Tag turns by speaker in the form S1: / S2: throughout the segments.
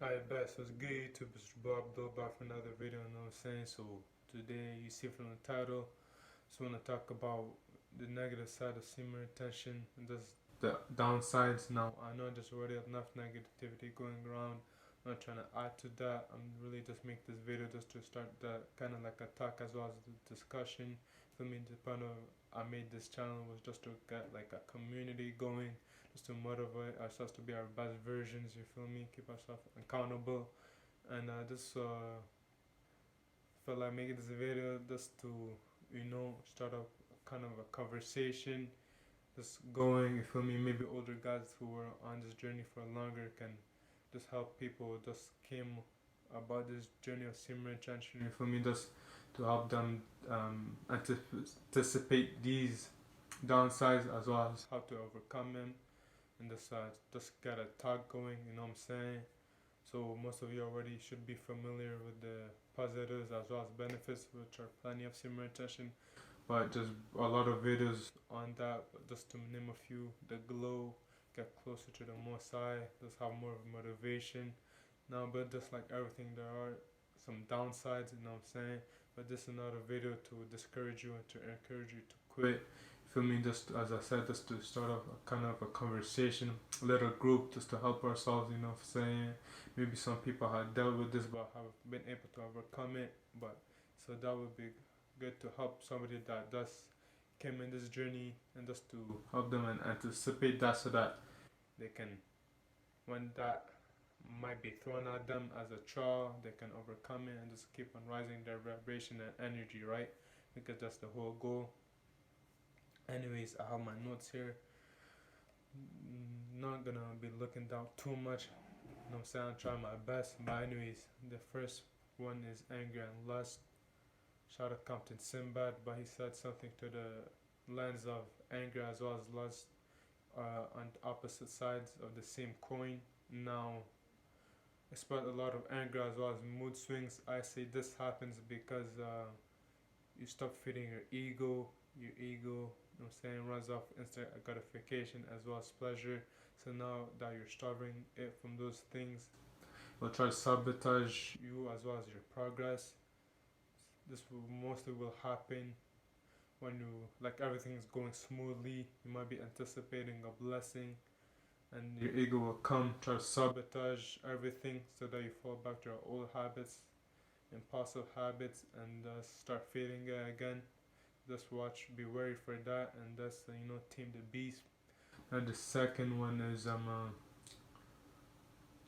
S1: I bet so it's good YouTube, it's Bob Abdul back for another video, you know what I'm saying? So today you see from the title, just wanna talk about the negative side of semen retention and just the downsides. Now I know there's already enough negativity going around. I'm not trying to add to that. I'm really just make this video just to start that kind of like a talk as well as the discussion. For me, the point of I made this channel was just to get like a community going, just to motivate ourselves to be our best versions. You feel me? Keep ourselves accountable, and just felt like making this video just to start a kind of a conversation, just going. You feel me? Maybe older guys who were on this journey for longer can just help people just came about this journey of semen retention. You feel me? Just to help them anticipate these downsides as well as how to overcome them, and just get a talk going. You know what I'm saying? So most of you already should be familiar with the positives as well as benefits, which are plenty of semen retention. But there's a lot of videos on that. But just to name a few: the glow, get closer to the Most High, just have more of motivation. Now, but just like everything, there are some downsides. You know what I'm saying? But this is not a video to discourage you and to encourage you to quit. Feel me? Just as I said, just to start off a kind of a conversation, a little group, just to help ourselves. You know what I'm saying? Maybe some people have dealt with this but have been able to overcome it. But so that would be good to help somebody that does came in this journey, and just to help them and anticipate that so that they can, when that might be thrown at them as a trial, they can overcome it and just keep on rising their vibration and energy, right? Because that's the whole goal. Anyways, I have my notes here. Not gonna be looking down too much. You know what I'm saying? I'm trying my best. But anyways, the first one is anger and lust. Shout out Compton Sinbad, but he said something to the lens of anger as well as lust, on opposite sides of the same coin. Now, expect a lot of anger as well as mood swings. I say this happens because you stop feeding your ego. Your ego, you know what I'm saying, runs off instant gratification as well as pleasure. So now that you're starving it from those things, it will try to sabotage you as well as your progress. This will mostly will happen when you like everything's going smoothly. You might be anticipating a blessing, and your ego will come try to sabotage everything so that you fall back to your old habits, impulsive habits, and start feeding it again. Just watch, be wary for that, and that's tame the beast. And the second one is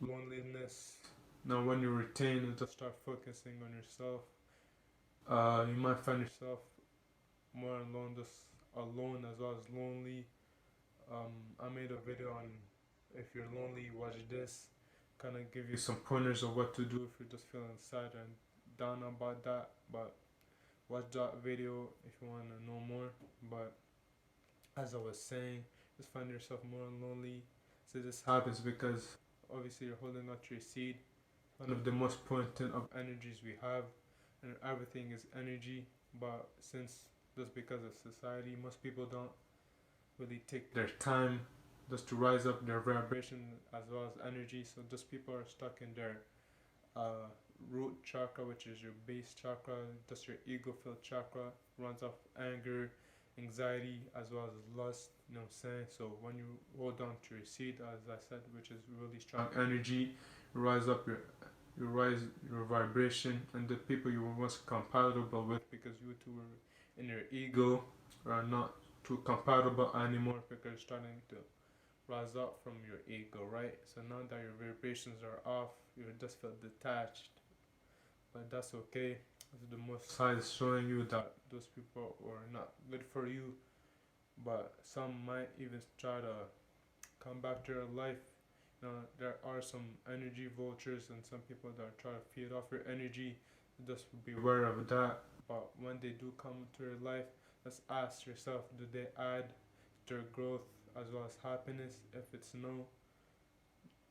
S1: loneliness. Now, when you retain and just start focusing on yourself, you might find yourself more alone, just alone as well as lonely. I made a video on if you're lonely, watch this. Kind of give you some pointers of what to do if you're just feeling sad and down about that. But watch that video if you want to know more. But as I was saying, just find yourself more lonely. So this happens because obviously you're holding out your seed, one of the most potent of energies we have, and everything is energy. But since just because of society, most people don't really take their time just to rise up their vibration as well as energy. So just people are stuck in their root chakra, which is your base chakra. Just your ego filled chakra runs off anger, anxiety, as well as lust. You know what I'm saying? So when you hold on to your seed, as I said, which is really strong energy, you rise up you rise your vibration, and the people you were once compatible with, because you two were in your ego, are not too compatible anymore because you're starting to rise up from your ego, right? So now that your vibrations are off, you just feel detached, but that's okay. The Most High is showing you that those people are not good for you, but some might even try to come back to your life. There are some energy vultures and some people that try to feed off your energy. Just be aware of that. But when they do come to your life, just ask yourself, do they add to your growth as well as happiness? If it's no,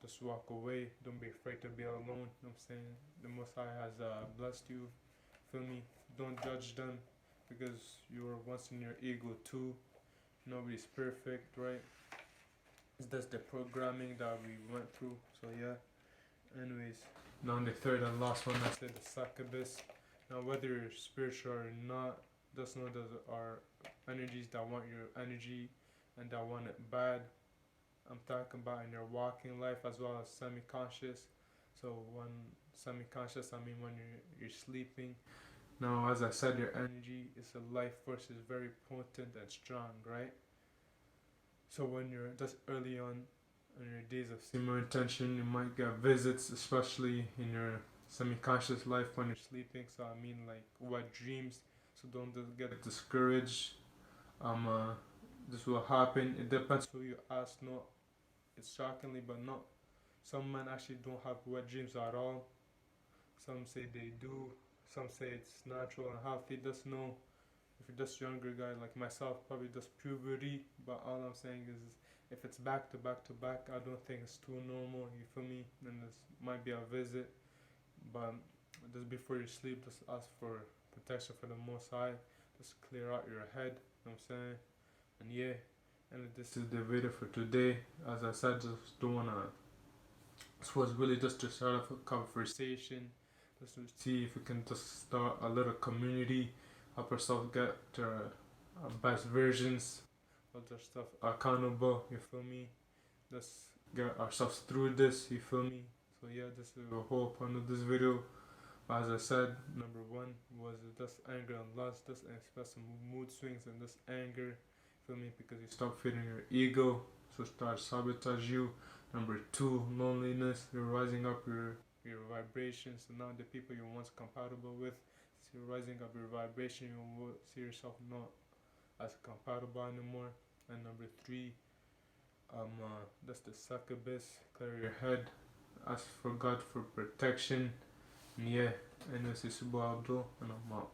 S1: just walk away. Don't be afraid to be alone. You know what I'm saying? The Most High has blessed you. Feel me? Don't judge them because you were once in your ego too. Nobody's perfect, right? It's just the programming that we went through. So yeah, Anyways, now the third and last one, I said the succubus. Now, whether you're spiritual or not, just know those are energies that want your energy and that want it bad. I'm talking about in your walking life as well as semi-conscious. So when semi-conscious, I mean when you're sleeping. Now, as I said, your energy is a life force, is very potent and strong, right? So when you're just early on in your days of similar intention, you might get visits, especially in your semi-conscious life when you're sleeping. So I mean like wet dreams. So don't just get discouraged. This will happen. It depends who you ask. No, it's shockingly, but not. Some men actually don't have wet dreams at all. Some say they do. Some say it's natural and healthy. Just know if you're just a younger guy like myself, probably just puberty. But all I'm saying is if it's back to back to back, I don't think it's too normal. You feel me? Then this might be a visit. But just before you sleep, just ask for protection for the Most High. Just clear out your head. You know what I'm saying? And yeah, and this is the video for today. As I said, just don't wanna. This was really just to start off a conversation, just to see if we can just start a little community, help ourselves get to our best versions, hold ourselves accountable. You feel me? Just get ourselves through this. You feel me? So yeah, this is the whole point of this video. As I said, number one was just anger and lust, just express some mood swings and just anger. Feel me? Because you stop feeding your ego, so start sabotage you. Number two, loneliness. You're rising up your vibrations. So now the people you're once compatible with, so you're rising up your vibration. You will see yourself not as compatible anymore. And number three, that's the succubus. Clear your head. Ask for God for protection. And yeah, and this is Subo Abdul, and I'm out.